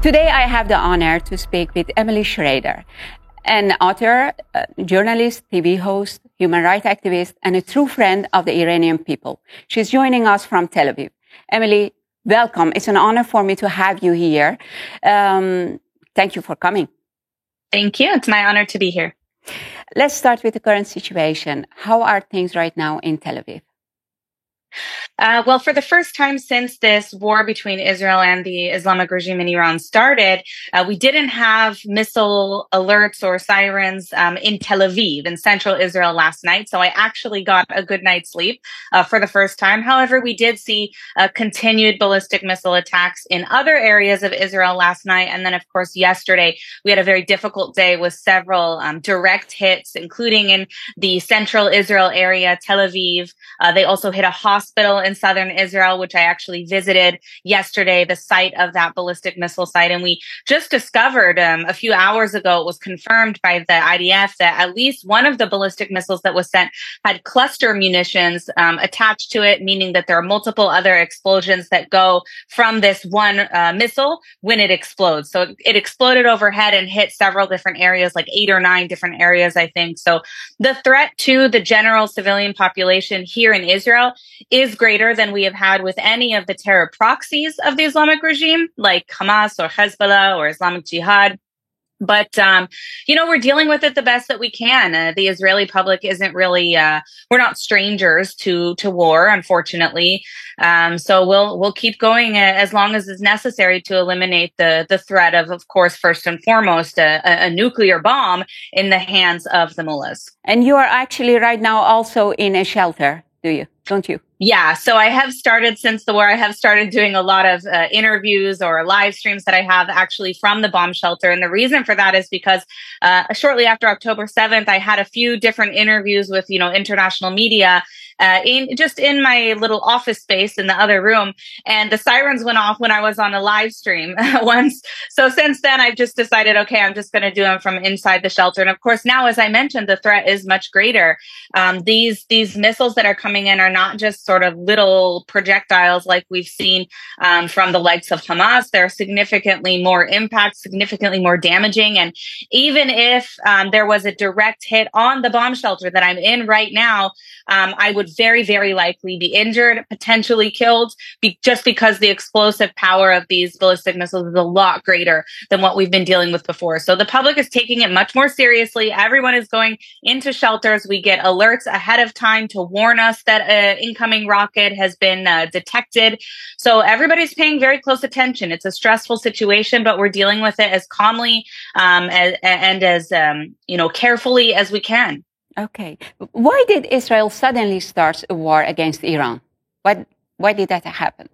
Today, I have the honor to speak with Emily Schrader, an author, journalist, TV host, human rights activist, and a true friend of the Iranian people. She's joining us from Tel Aviv. Emily, welcome. It's an honor for me to have you here. Thank you for coming. Thank you. It's my honor to be here. Let's start with the current situation. How are things right now in Tel Aviv? Well, for the first time since this war between Israel and the Islamic regime in Iran started, we didn't have missile alerts or sirens in Tel Aviv, in central Israel last night. So I actually got a good night's sleep for the first time. However, we did see continued ballistic missile attacks in other areas of Israel last night. And then, of course, yesterday, we had a very difficult day with several direct hits, including in the central Israel area, Tel Aviv. They also hit a hospital in southern Israel, which I actually visited yesterday, the site of that ballistic missile site. And we just discovered a few hours ago, it was confirmed by the IDF that at least one of the ballistic missiles that was sent had cluster munitions attached to it, meaning that there are multiple other explosions that go from this one missile when it explodes. So it exploded overhead and hit several different areas, like 8 or 9 different areas, I think. So the threat to the general civilian population here in Israel is greater than we have had with any of the terror proxies of the Islamic regime, like Hamas or Hezbollah or Islamic Jihad. But, we're dealing with it the best that we can. The Israeli public isn't really, we're not strangers to war, unfortunately. So we'll keep going as long as it's necessary to eliminate the threat of course, first and foremost, a nuclear bomb in the hands of the mullahs. And you are actually right now also in a shelter, don't you? Yeah, so I have started since the war, I have started doing a lot of interviews or live streams that I have actually from the bomb shelter. And the reason for that is because shortly after October 7th, I had a few different interviews with, international media in my little office space in the other room. And the sirens went off when I was on a live stream once. So since then, I've just decided, okay, I'm just going to do them from inside the shelter. And of course, now, as I mentioned, the threat is much greater. These missiles that are coming in are not just sort of little projectiles like we've seen from the likes of Hamas. They're significantly more impact, significantly more damaging. And even if there was a direct hit on the bomb shelter that I'm in right now, I would very, very likely be injured, potentially killed, just because the explosive power of these ballistic missiles is a lot greater than what we've been dealing with before. So the public is taking it much more seriously. Everyone is going into shelters. We get alerts ahead of time to warn us that an incoming rocket has been detected. So everybody's paying very close attention. It's a stressful situation, but we're dealing with it as calmly and as carefully as we can. Okay. Why did Israel suddenly start a war against Iran? Why did that happen?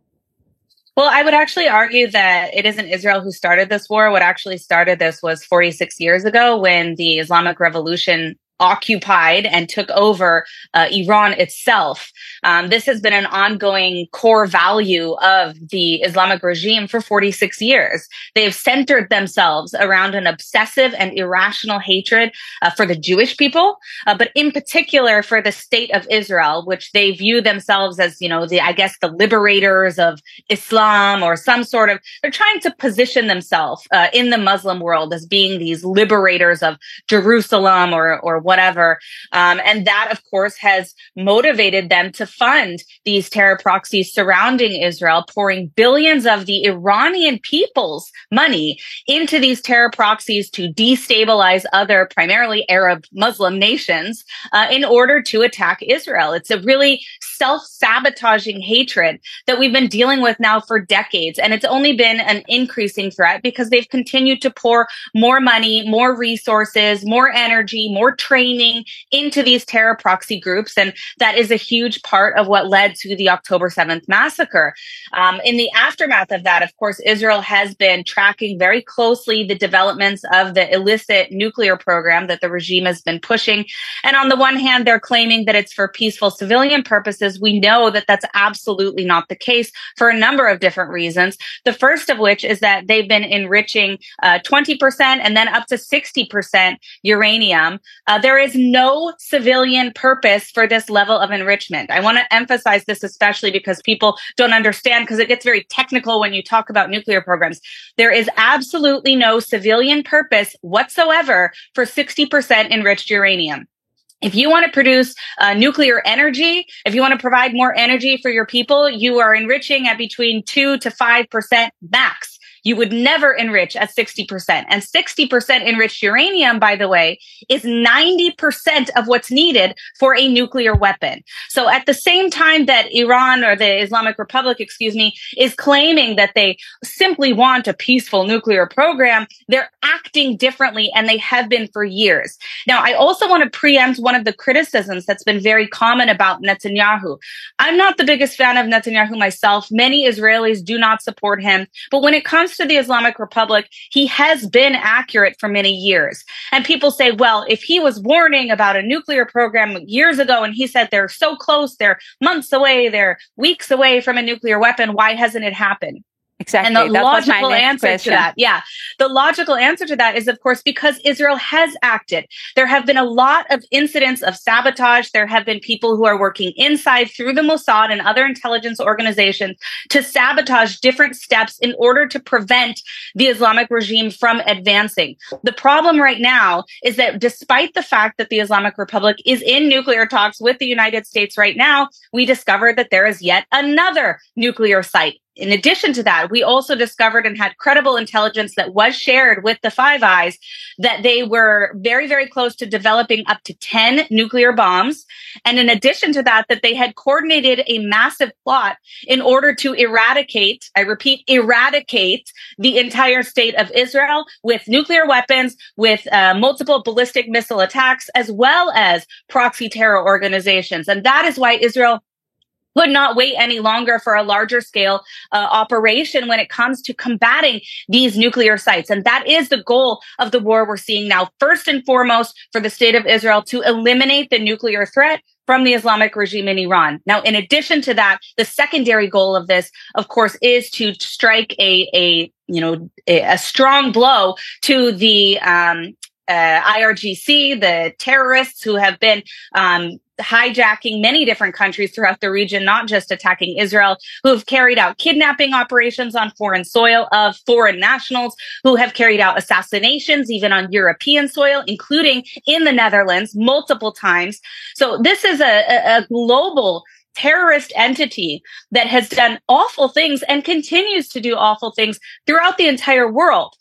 Well, I would actually argue that it isn't Israel who started this war. What actually started this was 46 years ago when the Islamic Revolution occupied and took over Iran itself. This has been an ongoing core value of the Islamic regime for 46 years. They've centered themselves around an obsessive and irrational hatred for the Jewish people, but in particular for the state of Israel, which they view themselves as, the liberators of Islam or some sort of, they're trying to position themselves in the Muslim world as being these liberators of Jerusalem or whatever. And that, of course, has motivated them to fund these terror proxies surrounding Israel, pouring billions of the Iranian people's money into these terror proxies to destabilize other primarily Arab Muslim nations in order to attack Israel. It's a really self-sabotaging hatred that we've been dealing with now for decades. And it's only been an increasing threat because they've continued to pour more money, more resources, more energy, more training into these terror proxy groups. And that is a huge part of what led to the October 7th massacre. In the aftermath of that, of course, Israel has been tracking very closely the developments of the illicit nuclear program that the regime has been pushing. And on the one hand, they're claiming that it's for peaceful civilian purposes. We know that that's absolutely not the case for a number of different reasons. The first of which is that they've been enriching 20% and then up to 60% uranium. there is no civilian purpose for this level of enrichment. I want to emphasize this especially because people don't understand, because it gets very technical when you talk about nuclear programs. There is absolutely no civilian purpose whatsoever for 60% enriched uranium. If you want to produce nuclear energy, if you want to provide more energy for your people, you are enriching at between 2 to 5% max. You would never enrich at 60%. And 60% enriched uranium, by the way, is 90% of what's needed for a nuclear weapon. So at the same time that Iran, or the Islamic Republic, is claiming that they simply want a peaceful nuclear program, they're acting differently, and they have been for years. Now, I also want to preempt one of the criticisms that's been very common about Netanyahu. I'm not the biggest fan of Netanyahu myself. Many Israelis do not support him. But when it comes to the Islamic Republic, he has been accurate for many years. And people say, well, if he was warning about a nuclear program years ago and he said they're so close, they're months away, they're weeks away from a nuclear weapon, why hasn't it happened? Exactly. And the That logical answer to that, the logical answer to that is, of course, because Israel has acted. There have been a lot of incidents of sabotage. There have been people who are working inside through the Mossad and other intelligence organizations to sabotage different steps in order to prevent the Islamic regime from advancing. The problem right now is that despite the fact that the Islamic Republic is in nuclear talks with the United States right now, we discovered that there is yet another nuclear site. In addition to that, we also discovered and had credible intelligence that was shared with the Five Eyes that they were very, very close to developing up to 10 nuclear bombs. And in addition to that, that they had coordinated a massive plot in order to eradicate, I repeat, eradicate the entire state of Israel with nuclear weapons, with multiple ballistic missile attacks, as well as proxy terror organizations. And that is why Israel could not wait any longer for a larger scale operation when it comes to combating these nuclear sites. And that is the goal of the war we're seeing now, first and foremost, for the state of Israel to eliminate the nuclear threat from the Islamic regime in Iran. Now, in addition to that, the secondary goal of this, of course, is to strike a strong blow to the IRGC, the terrorists who have been hijacking many different countries throughout the region, not just attacking Israel, who have carried out kidnapping operations on foreign soil of foreign nationals, who have carried out assassinations even on European soil, including in the Netherlands multiple times. So this is a global terrorist entity that has done awful things and continues to do awful things throughout the entire world.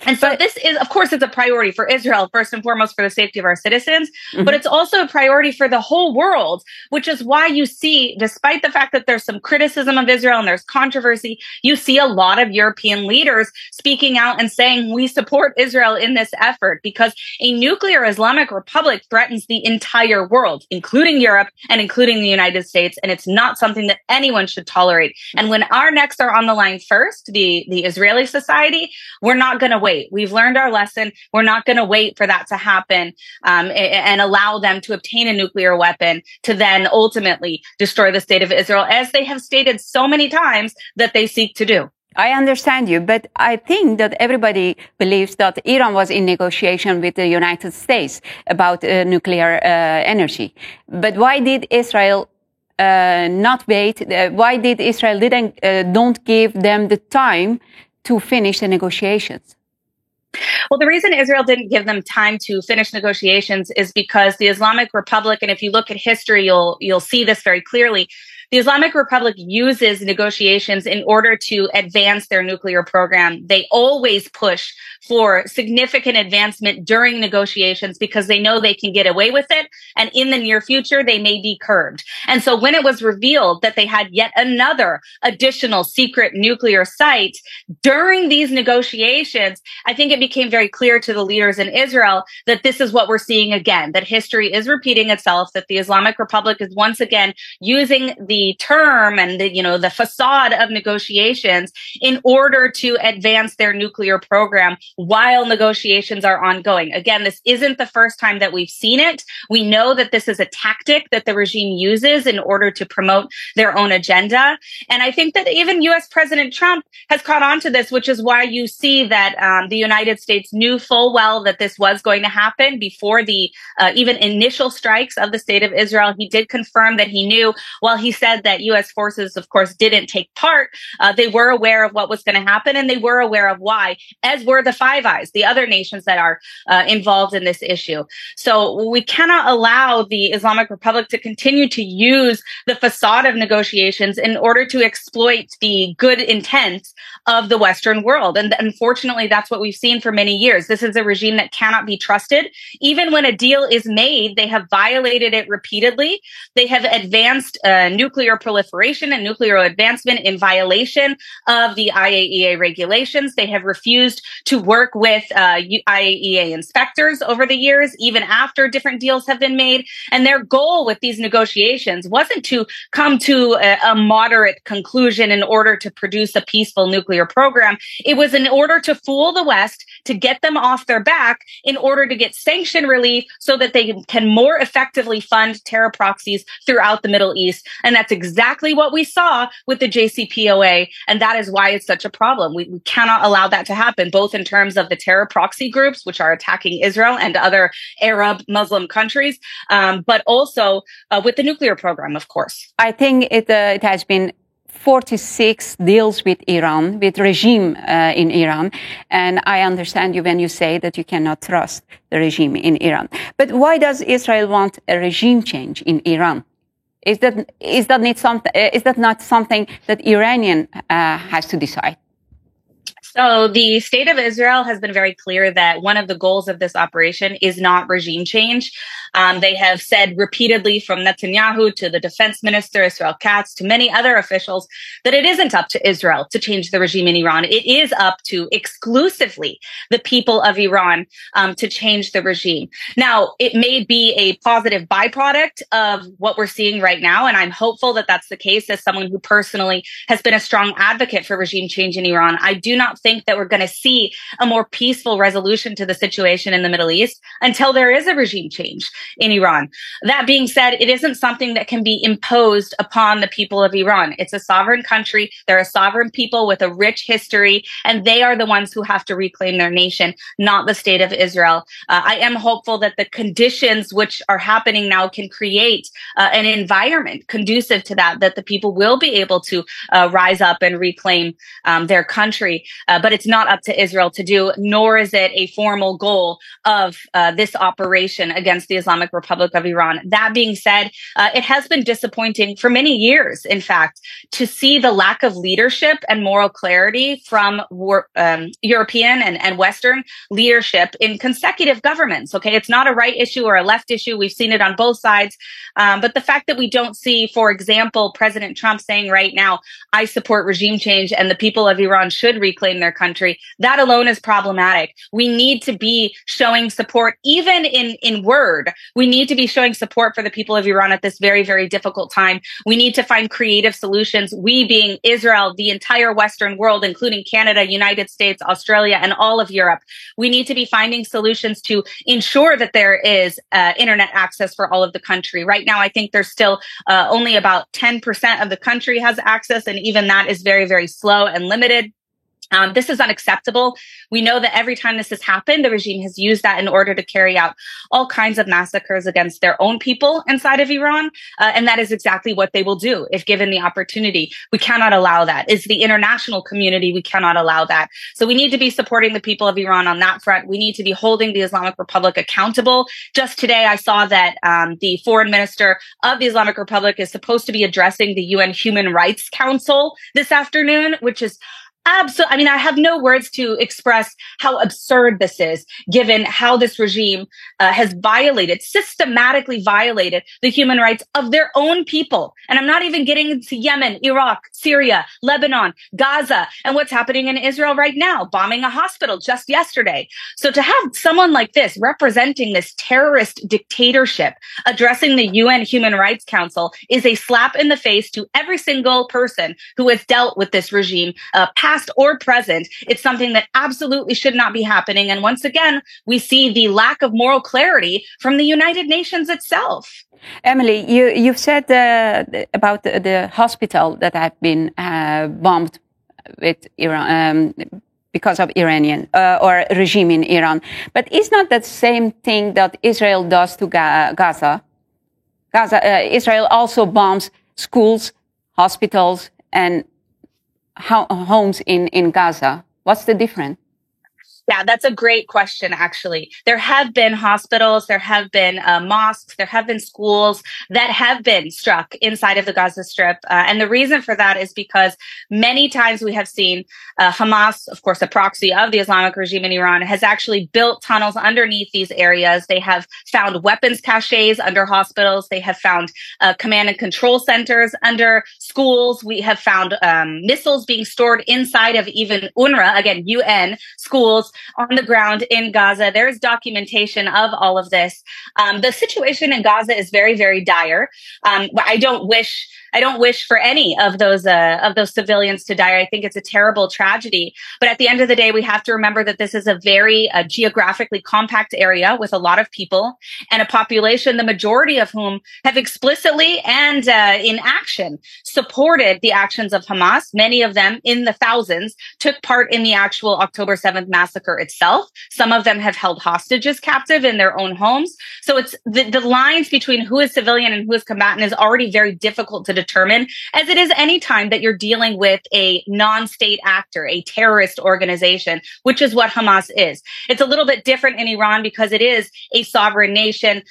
And so this is, of course, it's a priority for Israel, first and foremost, for the safety of our citizens, but it's also a priority for the whole world, which is why you see, despite the fact that there's some criticism of Israel and there's controversy, you see a lot of European leaders speaking out and saying, we support Israel in this effort, because a nuclear Islamic Republic threatens the entire world, including Europe and including the United States. And it's not something that anyone should tolerate. And when our necks are on the line first, the Israeli society, we're not going to wait. We've learned our lesson. We're not going to wait for that to happen and allow them to obtain a nuclear weapon to then ultimately destroy the state of Israel, as they have stated so many times that they seek to do. I understand you, but I think that everybody believes that Iran was in negotiation with the United States about nuclear energy. But why did Israel not wait? Why did Israel don't give them the time to finish the negotiations? Well, the reason Israel didn't give them time to finish negotiations is because the Islamic Republic, and if you look at history, you'll see this very clearly, the Islamic Republic uses negotiations in order to advance their nuclear program. They always push for significant advancement during negotiations because they know they can get away with it. And in the near future, they may be curbed. And so when it was revealed that they had yet another additional secret nuclear site during these negotiations, I think it became very clear to the leaders in Israel that this is what we're seeing again, that history is repeating itself, that the Islamic Republic is once again using the the term and the facade of negotiations in order to advance their nuclear program while negotiations are ongoing. Again, this isn't the first time that we've seen it. We know that this is a tactic that the regime uses in order to promote their own agenda. And I think that even U.S. President Trump has caught on to this, which is why you see that the United States knew full well that this was going to happen before the even initial strikes of the state of Israel. He did confirm that he knew. While he said that U.S. forces, of course, didn't take part, they were aware of what was going to happen, and they were aware of why, as were the Five Eyes, the other nations that are involved in this issue. So we cannot allow the Islamic Republic to continue to use the facade of negotiations in order to exploit the good intent of the Western world. And unfortunately, that's what we've seen for many years. This is a regime that cannot be trusted. Even when a deal is made, they have violated it repeatedly. They have advanced nuclear proliferation and nuclear advancement in violation of the IAEA regulations. They have refused to work with IAEA inspectors over the years, even after different deals have been made. And their goal with these negotiations wasn't to come to a moderate conclusion in order to produce a peaceful nuclear program. It was in order to fool the West, to get them off their back, in order to get sanction relief so that they can more effectively fund terror proxies throughout the Middle East. And that's exactly what we saw with the JCPOA. And that is why it's such a problem. We cannot allow that to happen, both in terms of the terror proxy groups, which are attacking Israel and other Arab Muslim countries, but also with the nuclear program, of course. I think it has been 46 deals with Iran, with regime in Iran. And I understand you when you say that you cannot trust the regime in Iran. But why does Israel want a regime change in Iran? Is that not something that Iranian has to decide? So the state of Israel has been very clear that one of the goals of this operation is not regime change. They have said repeatedly, from Netanyahu to the defense minister, Israel Katz, to many other officials, that it isn't up to Israel to change the regime in Iran. It is up to exclusively the people of Iran to change the regime. Now, it may be a positive byproduct of what we're seeing right now, and I'm hopeful that that's the case as someone who personally has been a strong advocate for regime change in Iran. I do not think that we're going to see a more peaceful resolution to the situation in the Middle East until there is a regime change in Iran. That being said, it isn't something that can be imposed upon the people of Iran. It's a sovereign country. They're a sovereign people with a rich history, and they are the ones who have to reclaim their nation, not the state of Israel. I am hopeful that the conditions which are happening now can create an environment conducive to that the people will be able to rise up and reclaim their country. But it's not up to Israel to do, nor is it a formal goal of this operation against the Islamic Republic of Iran. That being said, it has been disappointing for many years, in fact, to see the lack of leadership and moral clarity from European and Western leadership in consecutive governments. Okay, it's not a right issue or a left issue. We've seen it on both sides. But the fact that we don't see, for example, President Trump saying right now, I support regime change and the people of Iran should reclaim their country, that alone is problematic. We need to be showing support, even in word. We need to be showing support for the people of Iran at this very, very difficult time. We need to find creative solutions. We being Israel, the entire Western world, including Canada, United States, Australia, and all of Europe. We need to be finding solutions to ensure that there is internet access for all of the country. Right now, I think there's still only about 10% of the country has access, and even that is very, very slow and limited. This is unacceptable. We know that every time this has happened, the regime has used that in order to carry out all kinds of massacres against their own people inside of Iran. And that is exactly what they will do if given the opportunity. We cannot allow that. It's the international community. We cannot allow that. So we need to be supporting the people of Iran on that front. We need to be holding the Islamic Republic accountable. Just today, I saw that the foreign minister of the Islamic Republic is supposed to be addressing the UN Human Rights Council this afternoon, which is Absolutely. I mean, I have no words to express how absurd this is, given how this regime has systematically violated the human rights of their own people. And I'm not even getting into Yemen, Iraq, Syria, Lebanon, Gaza, and what's happening in Israel right now, bombing a hospital just yesterday. So to have someone like this representing this terrorist dictatorship addressing the UN Human Rights Council is a slap in the face to every single person who has dealt with this regime, past or present. It's something that absolutely should not be happening. And once again, we see the lack of moral clarity from the United Nations itself. Emily, you've said about the hospital that have been bombed with Iran because of Iranian or regime in Iran. But is not that same thing that Israel does to Gaza? Israel also bombs schools, hospitals, and homes in Gaza. What's the difference? Yeah, that's a great question, actually. There have been hospitals, there have been mosques, there have been schools that have been struck inside of the Gaza Strip. And the reason for that is because many times we have seen Hamas, of course, a proxy of the Islamic regime in Iran, has actually built tunnels underneath these areas. They have found weapons caches under hospitals. They have found command and control centers under schools. We have found missiles being stored inside of even UNRWA, again, UN schools, on the ground in Gaza. There is documentation of all of this. The situation in Gaza is very, very dire. I don't wish for any of those civilians to die. I think it's a terrible tragedy. But at the end of the day, we have to remember that this is a very geographically compact area with a lot of people and a population, the majority of whom have explicitly and in action supported the actions of Hamas. Many of them, in the thousands, took part in the actual October 7th massacre itself. Some of them have held hostages captive in their own homes. So it's the lines between who is civilian and who is combatant is already very difficult to determine, as it is any time that you're dealing with a non-state actor, a terrorist organization, which is what Hamas is. It's a little bit different in Iran because it is a sovereign nation.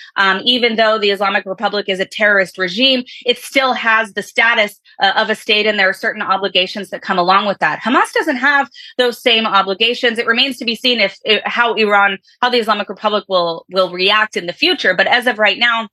Even though the Islamic Republic is a terrorist regime, it still has the status of a state, and there are certain obligations that come along with that. Hamas doesn't have those same obligations. It remains to be seen how the Islamic Republic will react in the future. But as of right now,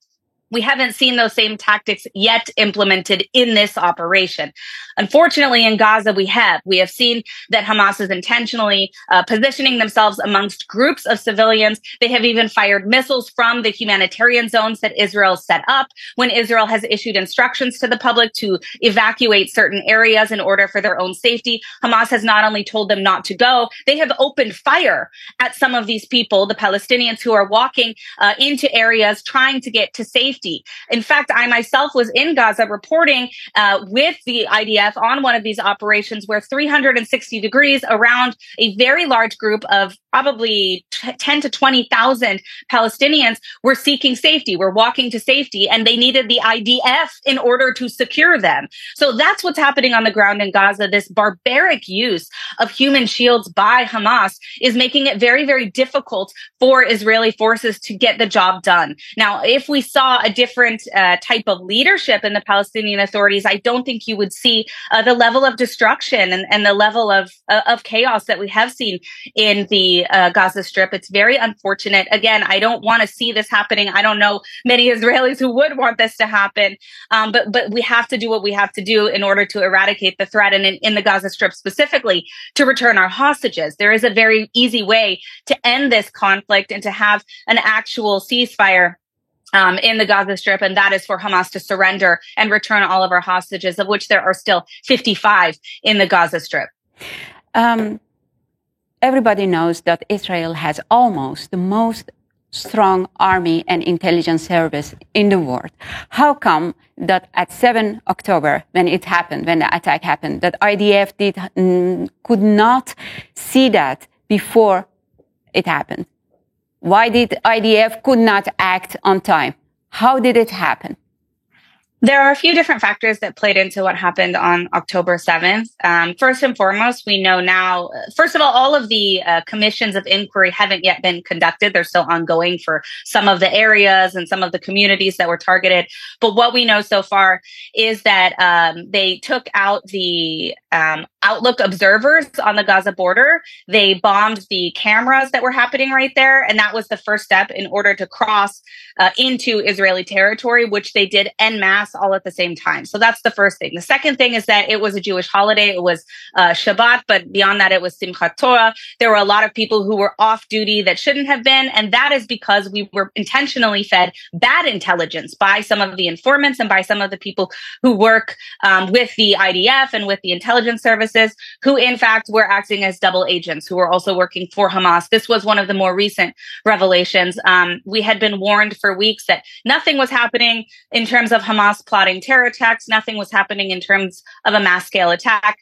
we haven't seen those same tactics yet implemented in this operation. Unfortunately, in Gaza, we have seen that Hamas is intentionally positioning themselves amongst groups of civilians. They have even fired missiles from the humanitarian zones that Israel set up when Israel has issued instructions to the public to evacuate certain areas in order for their own safety. Hamas has not only told them not to go, they have opened fire at some of these people, the Palestinians who are walking into areas trying to get to safety. In fact, I myself was in Gaza reporting with the IDF on one of these operations where 360 degrees around a very large group of probably 10 to 20,000 Palestinians were seeking safety, were walking to safety, and they needed the IDF in order to secure them. So that's what's happening on the ground in Gaza. This barbaric use of human shields by Hamas is making it very, very difficult for Israeli forces to get the job done. Now, if we saw a different type of leadership in the Palestinian authorities, I don't think you would see the level of destruction and the level of chaos that we have seen in the Gaza Strip. It's very unfortunate. Again, I don't want to see this happening. I don't know many Israelis who would want this to happen. But we have to do what we have to do in order to eradicate the threat, and in the Gaza Strip specifically, to return our hostages. There is a very easy way to end this conflict and to have an actual ceasefire in the Gaza Strip, and that is for Hamas to surrender and return all of our hostages, of which there are still 55 in the Gaza Strip. Everybody knows that Israel has almost the most strong army and intelligence service in the world. How come that at 7 October, when it happened, when the attack happened, that IDF could not see that before it happened? Why did IDF could not act on time? How did it happen? There are a few different factors that played into what happened on October 7th. First and foremost, we know now, first of all of the commissions of inquiry haven't yet been conducted. They're still ongoing for some of the areas and some of the communities that were targeted. But what we know so far is that they took out the Outlook observers on the Gaza border. They bombed the cameras that were happening right there. And that was the first step in order to cross into Israeli territory, which they did en masse all at the same time. So that's the first thing. The second thing is that it was a Jewish holiday. It was Shabbat, but beyond that, it was Simchat Torah. There were a lot of people who were off duty that shouldn't have been. And that is because we were intentionally fed bad intelligence by some of the informants and by some of the people who work with the IDF and with the intelligence services, who in fact were acting as double agents, who were also working for Hamas. This was one of the more recent revelations. We had been warned for weeks that nothing was happening in terms of Hamas plotting terror attacks. Nothing was happening in terms of a mass scale attack.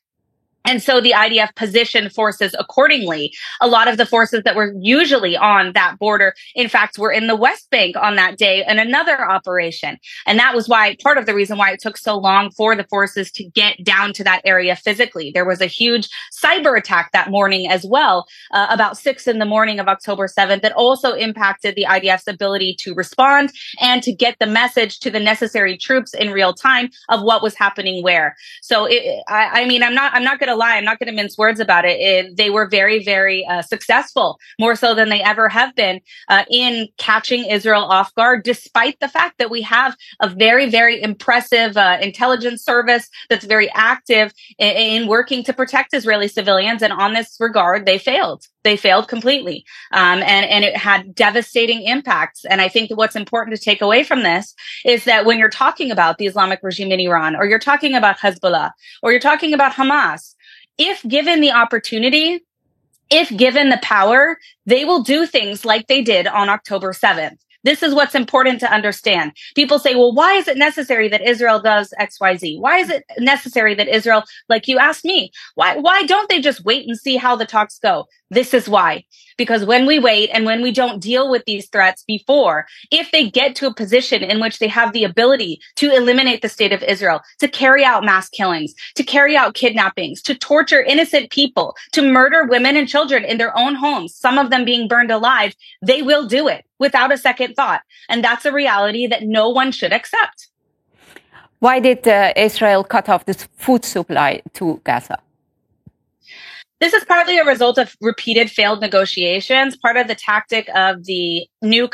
And so the IDF positioned forces accordingly. A lot of the forces that were usually on that border, in fact, were in the West Bank on that day in another operation. And that was why, part of the reason why it took so long for the forces to get down to that area physically. There was a huge cyber attack that morning as well, about 6 a.m. of October 7th, that also impacted the IDF's ability to respond and to get the message to the necessary troops in real time of what was happening where. So, I'm not going to lie. I'm not going to mince words about it. They were very, very successful, more so than they ever have been, in catching Israel off guard, despite the fact that we have a very, very impressive intelligence service that's very active in working to protect Israeli civilians. And on this regard, they failed. They failed completely. And it had devastating impacts. And I think that what's important to take away from this is that when you're talking about the Islamic regime in Iran, or you're talking about Hezbollah, or you're talking about Hamas, if given the opportunity, if given the power, they will do things like they did on October 7th. This is what's important to understand. People say, well, why is it necessary that Israel does XYZ? Why is it necessary that Israel, like you asked me, why don't they just wait and see how the talks go? This is why. Because when we wait and when we don't deal with these threats before, if they get to a position in which they have the ability to eliminate the state of Israel, to carry out mass killings, to carry out kidnappings, to torture innocent people, to murder women and children in their own homes, some of them being burned alive, they will do it without a second thought. And that's a reality that no one should accept. Why did Israel cut off this food supply to Gaza? This is partly a result of repeated failed negotiations, part of the tactic of the new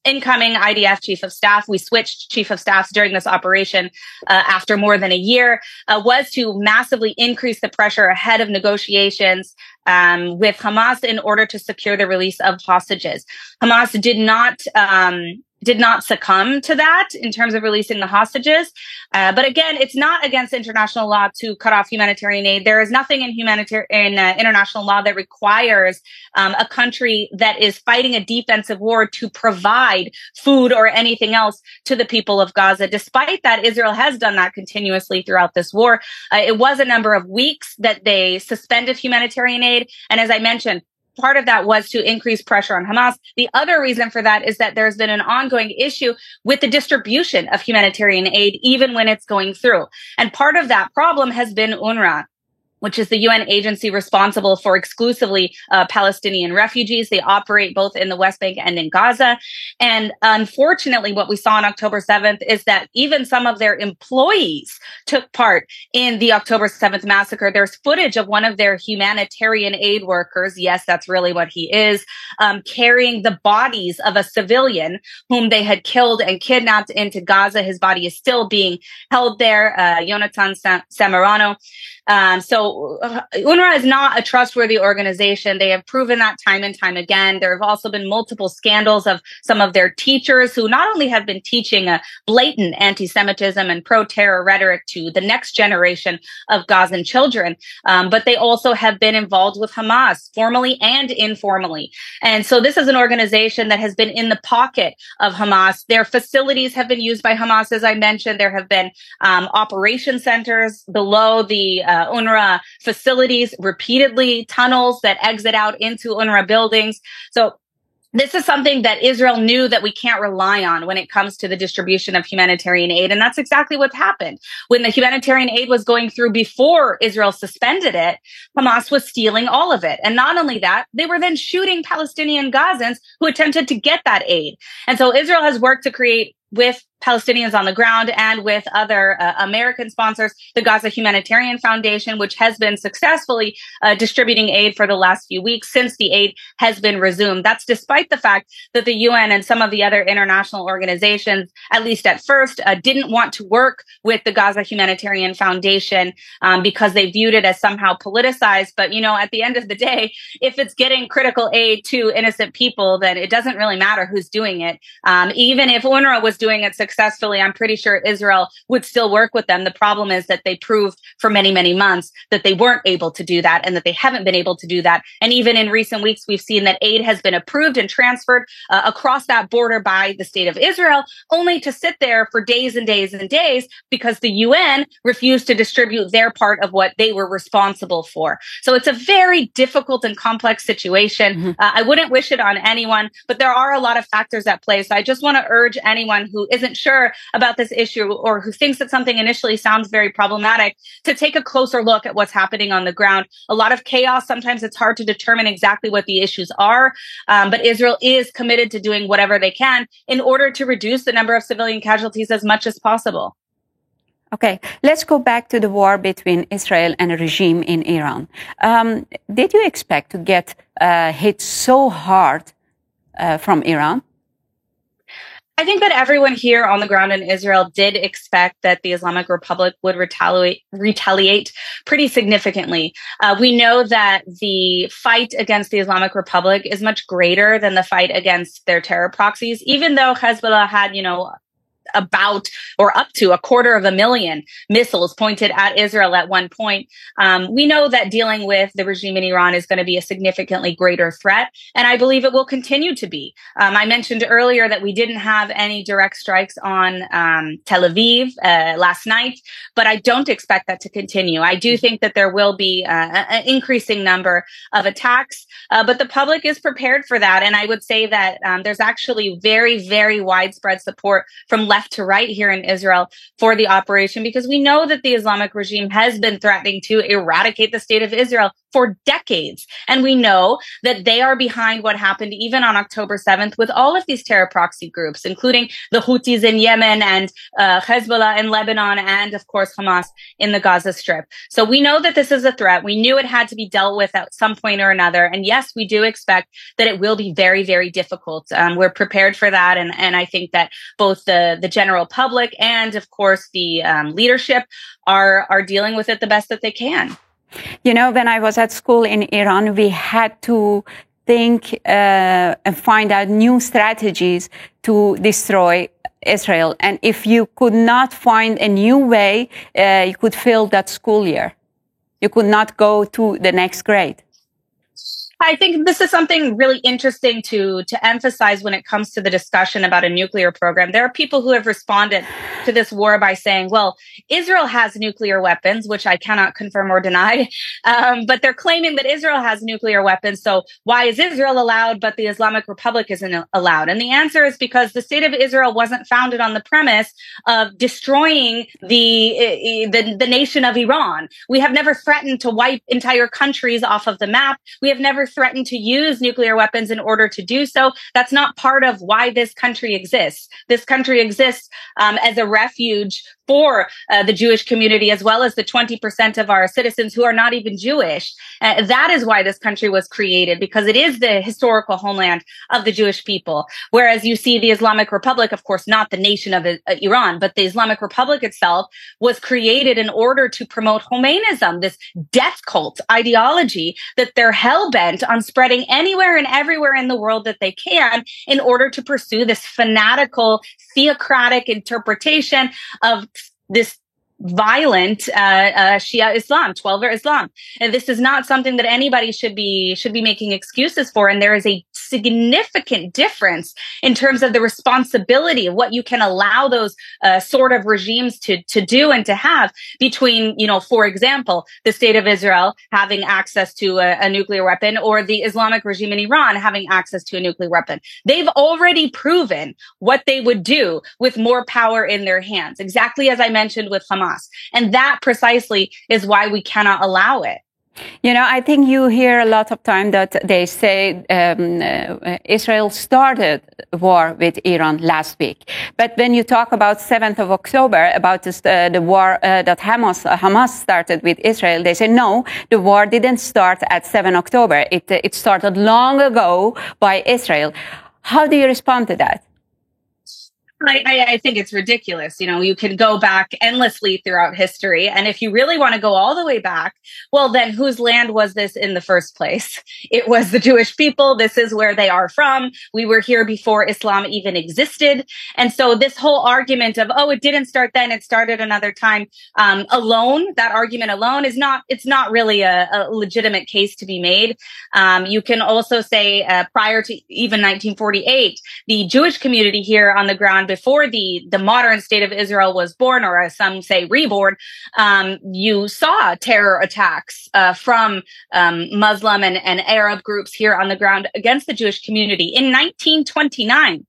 incoming IDF chief of staff. We switched chief of staffs during this operation after more than a year, was to massively increase the pressure ahead of negotiations with Hamas in order to secure the release of hostages. Hamas did not succumb to that in terms of releasing the hostages. But again, it's not against international law to cut off humanitarian aid. There is nothing in international law that requires a country that is fighting a defensive war to provide food or anything else to the people of Gaza. Despite that, Israel has done that continuously throughout this war. It was a number of weeks that they suspended humanitarian aid. And as I mentioned, part of that was to increase pressure on Hamas. The other reason for that is that there's been an ongoing issue with the distribution of humanitarian aid, even when it's going through. And part of that problem has been UNRWA, which is the UN agency responsible for exclusively Palestinian refugees. They operate both in the West Bank and in Gaza. And unfortunately, what we saw on October 7th is that even some of their employees took part in the October 7th massacre. There's footage of one of their humanitarian aid workers, yes, that's really what he is, carrying the bodies of a civilian whom they had killed and kidnapped into Gaza. His body is still being held there, Jonathan Samarano. So UNRWA is not a trustworthy organization. They have proven that time and time again. There have also been multiple scandals of some of their teachers who not only have been teaching a blatant anti-Semitism and pro-terror rhetoric to the next generation of Gazan children, but they also have been involved with Hamas, formally and informally. And so this is an organization that has been in the pocket of Hamas. Their facilities have been used by Hamas, as I mentioned. There have been operation centers below the UNRWA facilities, repeatedly tunnels that exit out into UNRWA buildings. So this is something that Israel knew that we can't rely on when it comes to the distribution of humanitarian aid. And that's exactly what happened. When the humanitarian aid was going through before Israel suspended it, Hamas was stealing all of it. And not only that, they were then shooting Palestinian Gazans who attempted to get that aid. And so Israel has worked to create with Palestinians on the ground and with other American sponsors, the Gaza Humanitarian Foundation, which has been successfully distributing aid for the last few weeks since the aid has been resumed. That's despite the fact that the UN and some of the other international organizations, at least at first, didn't want to work with the Gaza Humanitarian Foundation because they viewed it as somehow politicized. But, at the end of the day, if it's getting critical aid to innocent people, then it doesn't really matter who's doing it. Even if UNRWA was doing it successfully, I'm pretty sure Israel would still work with them. The problem is that they proved for many, many months that they weren't able to do that and that they haven't been able to do that. And even in recent weeks, we've seen that aid has been approved and transferred across that border by the state of Israel, only to sit there for days and days and days because the UN refused to distribute their part of what they were responsible for. So it's a very difficult and complex situation. Mm-hmm. I wouldn't wish it on anyone, but there are a lot of factors at play. So I just want to urge anyone who isn't sure about this issue or who thinks that something initially sounds very problematic to take a closer look at what's happening on the ground. A lot of chaos. Sometimes it's hard to determine exactly what the issues are, but Israel is committed to doing whatever they can in order to reduce the number of civilian casualties as much as possible. Okay, let's go back to the war between Israel and the regime in Iran. Did you expect to get hit so hard from Iran? I think that everyone here on the ground in Israel did expect that the Islamic Republic would retaliate pretty significantly. We know that the fight against the Islamic Republic is much greater than the fight against their terror proxies, even though Hezbollah had, about or up to 250,000 missiles pointed at Israel at one point. We know that dealing with the regime in Iran is going to be a significantly greater threat, and I believe it will continue to be. I mentioned earlier that we didn't have any direct strikes on Tel Aviv last night, but I don't expect that to continue. I do think that there will be an increasing number of attacks, but the public is prepared for that, and I would say that there's actually very, very widespread support from left to right here in Israel for the operation, because we know that the Islamic regime has been threatening to eradicate the state of Israel for decades. And we know that they are behind what happened even on October 7th with all of these terror proxy groups, including the Houthis in Yemen and Hezbollah in Lebanon and, of course, Hamas in the Gaza Strip. So we know that this is a threat. We knew it had to be dealt with at some point or another. And yes, we do expect that it will be very, very difficult. We're prepared for that. And I think that both the general public and, of course, the leadership are dealing with it the best that they can. When I was at school in Iran, we had to think and find out new strategies to destroy Israel. And if you could not find a new way, you could fail that school year. You could not go to the next grade. I think this is something really interesting to emphasize when it comes to the discussion about a nuclear program. There are people who have responded to this war by saying, well, Israel has nuclear weapons, which I cannot confirm or deny, but they're claiming that Israel has nuclear weapons. So why is Israel allowed, but the Islamic Republic isn't allowed? And the answer is because the state of Israel wasn't founded on the premise of destroying the nation of Iran. We have never threatened to wipe entire countries off of the map. We have never threatened to use nuclear weapons in order to do so. That's not part of why this country exists. This country exists as a refuge for the Jewish community, as well as the 20% of our citizens who are not even Jewish. That is why this country was created, because it is the historical homeland of the Jewish people. Whereas you see the Islamic Republic, of course, not the nation of Iran, but the Islamic Republic itself was created in order to promote Khomeinism, this death cult ideology that they're hell-bent on spreading anywhere and everywhere in the world that they can in order to pursue this fanatical, theocratic interpretation of this violent Shia Islam, 12er Islam. And this is not something that anybody should be making excuses for. And there is a significant difference in terms of the responsibility of what you can allow those sort of regimes to do and to have between, for example, the state of Israel having access to a nuclear weapon or the Islamic regime in Iran having access to a nuclear weapon. They've already proven what they would do with more power in their hands, exactly as I mentioned with Hamas. And that precisely is why we cannot allow it. I think you hear a lot of time that they say Israel started war with Iran last week. But when you talk about 7th of October, about the war that Hamas started with Israel, they say, no, the war didn't start at 7 October. It started long ago by Israel. How do you respond to that? I think it's ridiculous. You can go back endlessly throughout history. And if you really want to go all the way back, well, then whose land was this in the first place? It was the Jewish people. This is where they are from. We were here before Islam even existed. And so this whole argument of, it didn't start then, it started another time, that argument alone it's not really a legitimate case to be made. You can also say prior to even 1948, the Jewish community here on the ground before the modern state of Israel was born, or as some say reborn, you saw terror attacks from Muslim and Arab groups here on the ground against the Jewish community. In 1929,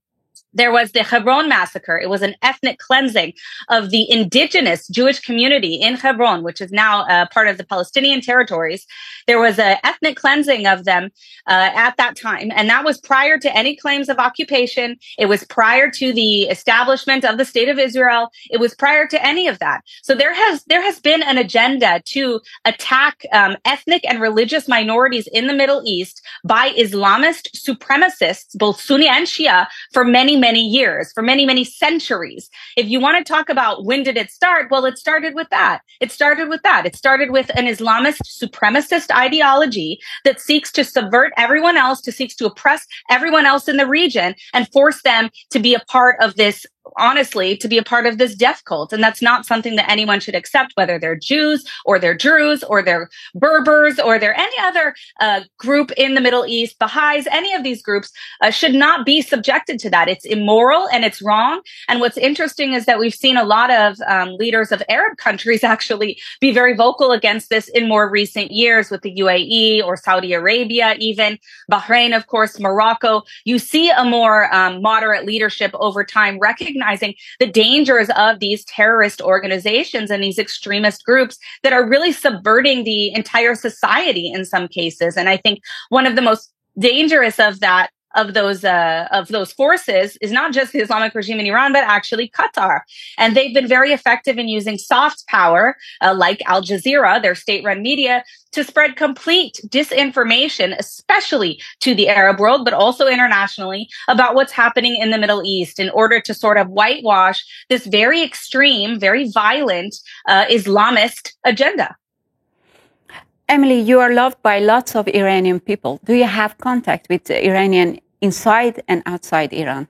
there was the Hebron massacre. It was an ethnic cleansing of the indigenous Jewish community in Hebron, which is now part of the Palestinian territories. There was an ethnic cleansing of them at that time. And that was prior to any claims of occupation. It was prior to the establishment of the state of Israel. It was prior to any of that. So there has been an agenda to attack ethnic and religious minorities in the Middle East by Islamist supremacists, both Sunni and Shia, for many years, for many centuries. If you want to talk about when did it start, well, it started with that. It started with an Islamist supremacist ideology that seeks to subvert everyone else, seeks to oppress everyone else in the region and force them to be a part of this, honestly, to be a part of this death cult. And that's not something that anyone should accept, whether they're Jews or they're Druze or they're Berbers or they're any other group in the Middle East, Baha'is, any of these groups should not be subjected to that. It's immoral and it's wrong. And what's interesting is that we've seen a lot of leaders of Arab countries actually be very vocal against this in more recent years, with the UAE or Saudi Arabia, even Bahrain, of course, Morocco. You see a more moderate leadership over time recognizing the dangers of these terrorist organizations and these extremist groups that are really subverting the entire society in some cases. And I think one of the most dangerous of those forces is not just the Islamic regime in Iran, but actually Qatar. And they've been very effective in using soft power, like Al Jazeera, their state-run media, to spread complete disinformation, especially to the Arab world, but also internationally, about what's happening in the Middle East in order to sort of whitewash this very extreme, very violent Islamist agenda. Emily, you are loved by lots of Iranian people. Do you have contact with Iranian inside and outside Iran?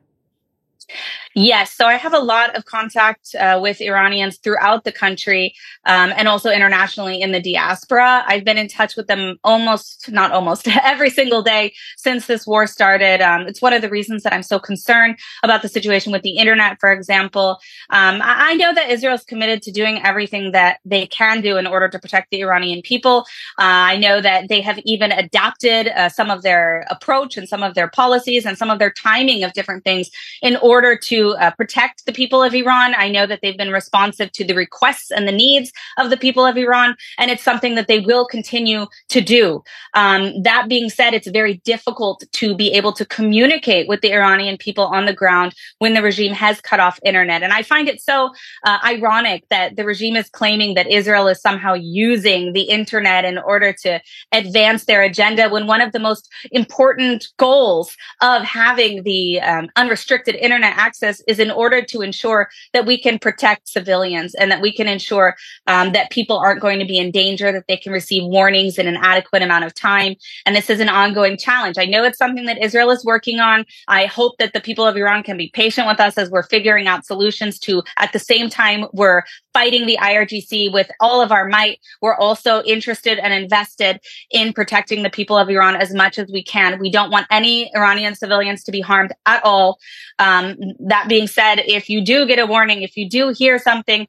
Yes. So I have a lot of contact with Iranians throughout the country and also internationally in the diaspora. I've been in touch with them not almost every single day since this war started. It's one of the reasons that I'm so concerned about the situation with the internet, for example. I know that Israel is committed to doing everything that they can do in order to protect the Iranian people. I know that they have even adapted some of their approach and some of their policies and some of their timing of different things in order to protect the people of Iran. I know that they've been responsive to the requests and the needs of the people of Iran, and it's something that they will continue to do. That being said, it's very difficult to be able to communicate with the Iranian people on the ground when the regime has cut off internet. And I find it so ironic that the regime is claiming that Israel is somehow using the internet in order to advance their agenda, when one of the most important goals of having the unrestricted internet access is in order to ensure that we can protect civilians and that we can ensure that people aren't going to be in danger, that they can receive warnings in an adequate amount of time. And this is an ongoing challenge. I know it's something that Israel is working on. I hope that the people of Iran can be patient with us as we're figuring out solutions to, at the same time, we're fighting the IRGC with all of our might. We're also interested and invested in protecting the people of Iran as much as we can. We don't want any Iranian civilians to be harmed at all. That That being said, if you do get a warning, if you do hear something,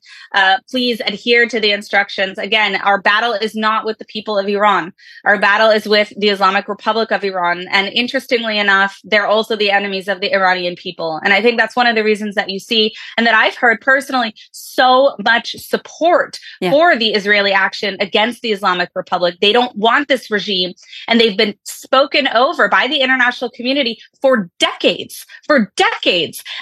please adhere to the instructions. Again, our battle is not with the people of Iran. Our battle is with the Islamic Republic of Iran. And interestingly enough, they're also the enemies of the Iranian people. And I think that's one of the reasons that you see, and that I've heard personally, so much support for the Israeli action against the Islamic Republic. They don't want this regime, and they've been spoken over by the international community for decades.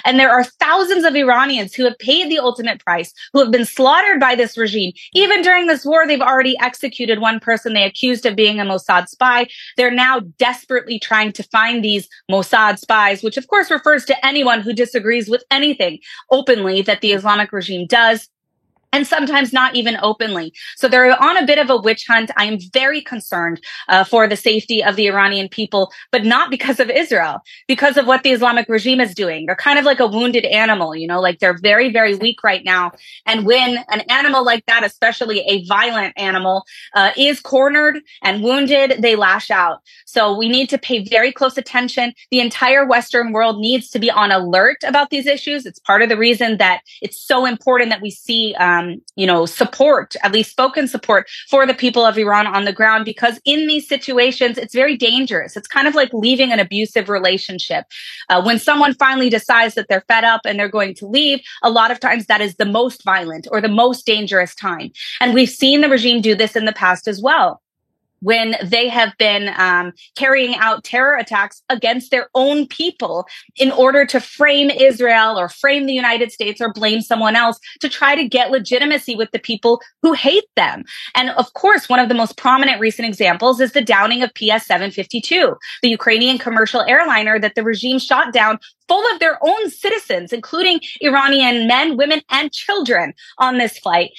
And there are thousands of Iranians who have paid the ultimate price, who have been slaughtered by this regime. Even during this war, they've already executed one person they accused of being a Mossad spy. They're now desperately trying to find these Mossad spies, which of course refers to anyone who disagrees with anything openly that the Islamic regime does, and sometimes not even openly. So they're on a bit of a witch hunt. I am very concerned for the safety of the Iranian people, but not because of Israel, because of what the Islamic regime is doing. They're kind of like a wounded animal, you know, like they're very, very weak right now. And when an animal like that, especially a violent animal, is cornered and wounded, they lash out. So we need to pay very close attention. The entire Western world needs to be on alert about these issues. It's part of the reason that it's so important that we see support, at least spoken support for the people of Iran on the ground, because in these situations, it's very dangerous. It's kind of like leaving an abusive relationship. When someone finally decides that they're fed up and they're going to leave, a lot of times that is the most violent or the most dangerous time. And we've seen the regime do this in the past as well, when they have been carrying out terror attacks against their own people in order to frame Israel or frame the United States or blame someone else to try to get legitimacy with the people who hate them. And of course, one of the most prominent recent examples is the downing of PS-752, the Ukrainian commercial airliner that the regime shot down full of their own citizens, including Iranian men, women, and children on this flight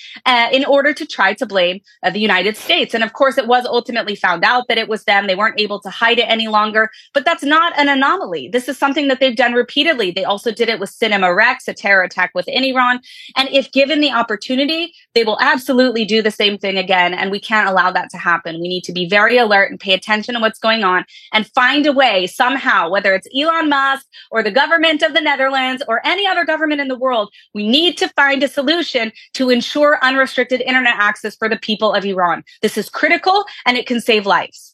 in order to try to blame the United States. And of course, it was ultimately found out that it was them. They weren't able to hide it any longer. But that's not an anomaly. This is something that they've done repeatedly. They also did it with Cinema Rex, a terror attack within Iran. And if given the opportunity, they will absolutely do the same thing again. And we can't allow that to happen. We need to be very alert and pay attention to what's going on and find a way somehow, whether it's Elon Musk or the government of the Netherlands or any other government in the world, we need to find a solution to ensure unrestricted internet access for the people of Iran. This is critical and it can save lives.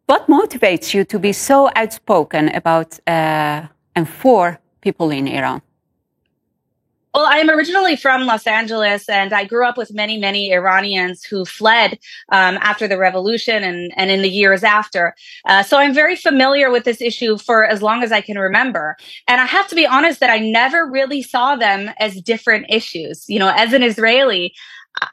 What motivates you to be so outspoken about and for people in Iran? Well, I'm originally from Los Angeles, and I grew up with many, many Iranians who fled after the revolution and in the years after. So I'm very familiar with this issue for as long as I can remember. And I have to be honest that I never really saw them as different issues. You know, as an Israeli,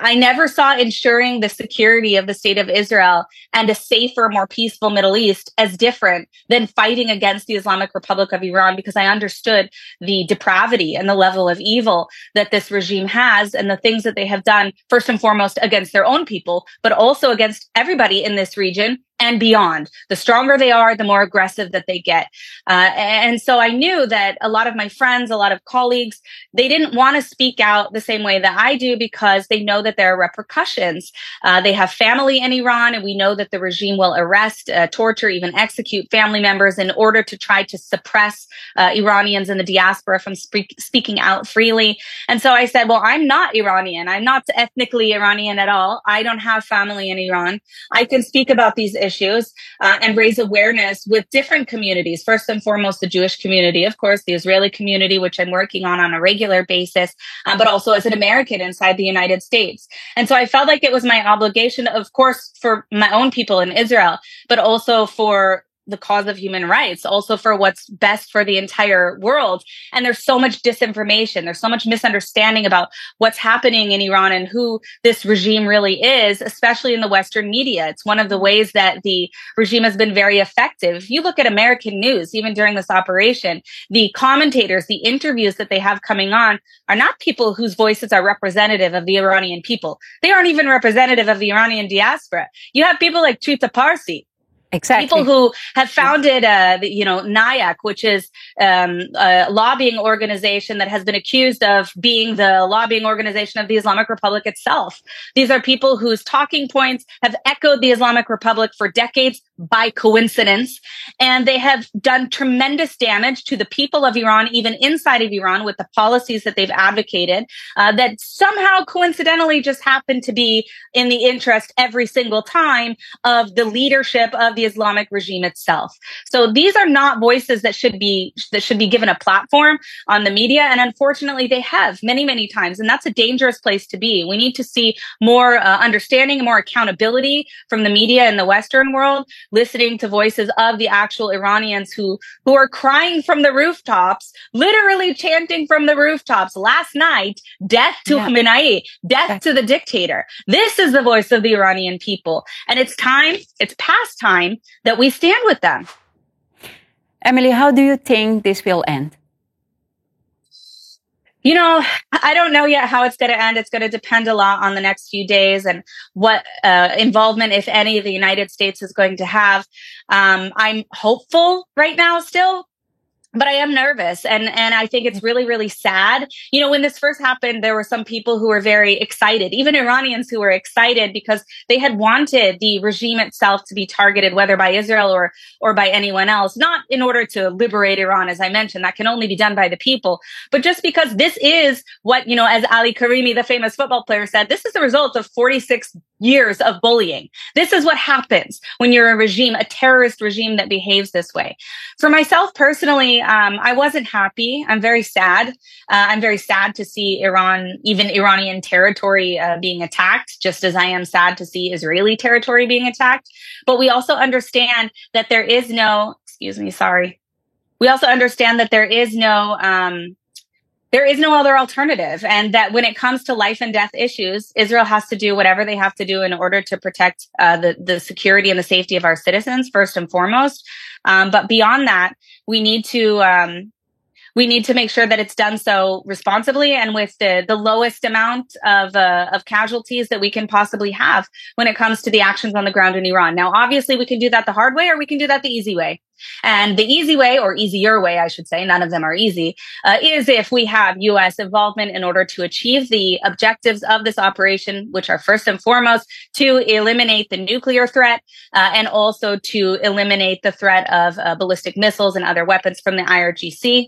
I never saw ensuring the security of the state of Israel and a safer, more peaceful Middle East as different than fighting against the Islamic Republic of Iran, because I understood the depravity and the level of evil that this regime has and the things that they have done, first and foremost, against their own people, but also against everybody in this region and beyond. The stronger they are, the more aggressive that they get. And so I knew that a lot of my friends, a lot of colleagues, they didn't want to speak out the same way that I do because they know that there are repercussions. They have family in Iran, and we know that the regime will arrest, torture, even execute family members in order to try to suppress Iranians in the diaspora from speaking out freely. And so I said, well, I'm not Iranian. I'm not ethnically Iranian at all. I don't have family in Iran. I can speak about these issues and raise awareness with different communities. First and foremost, the Jewish community, of course, the Israeli community, which I'm working on a regular basis, but also as an American inside the United States. And so I felt like it was my obligation, of course, for my own people in Israel, but also for the cause of human rights, also for what's best for the entire world. And there's so much disinformation. There's so much misunderstanding about what's happening in Iran and who this regime really is, especially in the Western media. It's one of the ways that the regime has been very effective. If you look at American news, even during this operation, the commentators, the interviews that they have coming on are not people whose voices are representative of the Iranian people. They aren't even representative of the Iranian diaspora. You have people like Trita Parsi, Exactly. People who have founded, NIAC, which is a lobbying organization that has been accused of being the lobbying organization of the Islamic Republic itself. These are people whose talking points have echoed the Islamic Republic for decades by coincidence, and they have done tremendous damage to the people of Iran, even inside of Iran, with the policies that they've advocated that somehow coincidentally just happen to be in the interest every single time of the leadership of the Islamic regime itself. So these are not voices that should be given a platform on the media, and unfortunately they have many, many times, and that's a dangerous place to be. We need to see more understanding, more accountability from the media in the Western world, listening to voices of the actual Iranians who are crying from the rooftops, literally chanting from the rooftops last night, death to Khamenei, death to the dictator. This is the voice of the Iranian people. And it's past time that we stand with them. Emily, how do you think this will end? I don't know yet how it's going to end. It's going to depend a lot on the next few days and what involvement, if any, the United States is going to have. I'm hopeful right now still, but I am nervous. And I think it's really, really sad. When this first happened, there were some people who were very excited, even Iranians who were excited because they had wanted the regime itself to be targeted, whether by Israel or by anyone else, not in order to liberate Iran, as I mentioned, that can only be done by the people, but just because this is what, as Ali Karimi, the famous football player, said, this is the result of 46 years of bullying. This is what happens when you're a regime, a terrorist regime that behaves this way. For myself personally, I wasn't happy. I'm very sad. I'm very sad to see even Iranian territory being attacked, just as I am sad to see Israeli territory being attacked. But we also understand that there is no, We also understand that there is no other alternative, and that when it comes to life and death issues, Israel has to do whatever they have to do in order to protect the security and the safety of our citizens, first and foremost. But beyond that, we need to make sure that it's done so responsibly and with the lowest amount of casualties that we can possibly have when it comes to the actions on the ground in Iran. Now, obviously, we can do that the hard way, or we can do that the easy way. And the easy way, or easier way, I should say, none of them are easy, is if we have U.S. involvement in order to achieve the objectives of this operation, which are first and foremost to eliminate the nuclear threat and also to eliminate the threat of ballistic missiles and other weapons from the IRGC.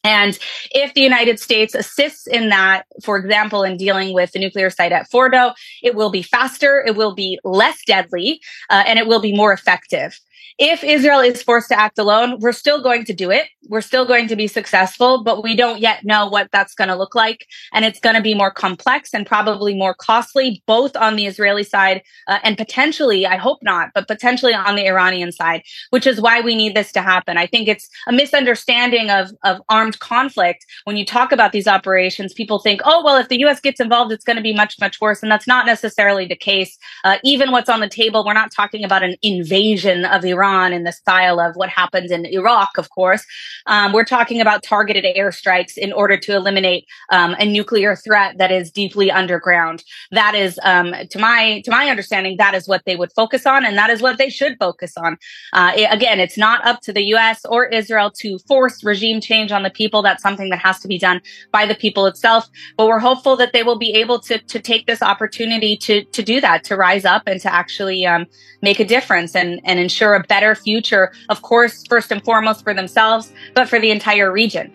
And if the United States assists in that, for example, in dealing with the nuclear site at Fordo, it will be faster, it will be less deadly, and it will be more effective. If Israel is forced to act alone, we're still going to do it. We're still going to be successful, but we don't yet know what that's going to look like. And it's going to be more complex and probably more costly, both on the Israeli side and potentially, I hope not, but potentially on the Iranian side, which is why we need this to happen. I think it's a misunderstanding of armed conflict. When you talk about these operations, people think, oh, well, if the U.S. gets involved, it's going to be much, much worse. And that's not necessarily the case. Even what's on the table, we're not talking about an invasion of Iran in the style of what happened in Iraq, of course. We're talking about targeted airstrikes in order to eliminate a nuclear threat that is deeply underground. That is, to my understanding, that is what they would focus on, and that is what they should focus on. Again, it's not up to the U.S. or Israel to force regime change on the people. That's something that has to be done by the people itself. But we're hopeful that they will be able to take this opportunity to do that, to rise up and to actually make a difference and ensure a better future, of course, first and foremost for themselves, but for the entire region.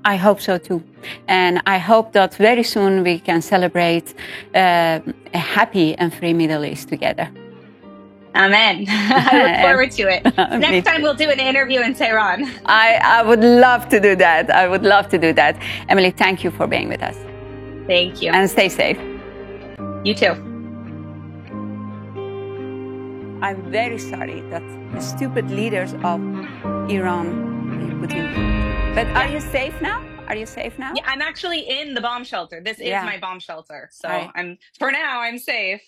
I hope so too. And I hope that very soon we can celebrate a happy and free Middle East together. Amen. I look forward to it. Next time we'll do an interview in Tehran. I would love to do that. I would love to do that. Emily, thank you for being with us. Thank you. And stay safe. You too. I'm very sorry that the stupid leaders of Iran put in. But are you safe now? Are you safe now? Yeah, I'm actually in the bomb shelter. This is my bomb shelter. So for now, I'm safe.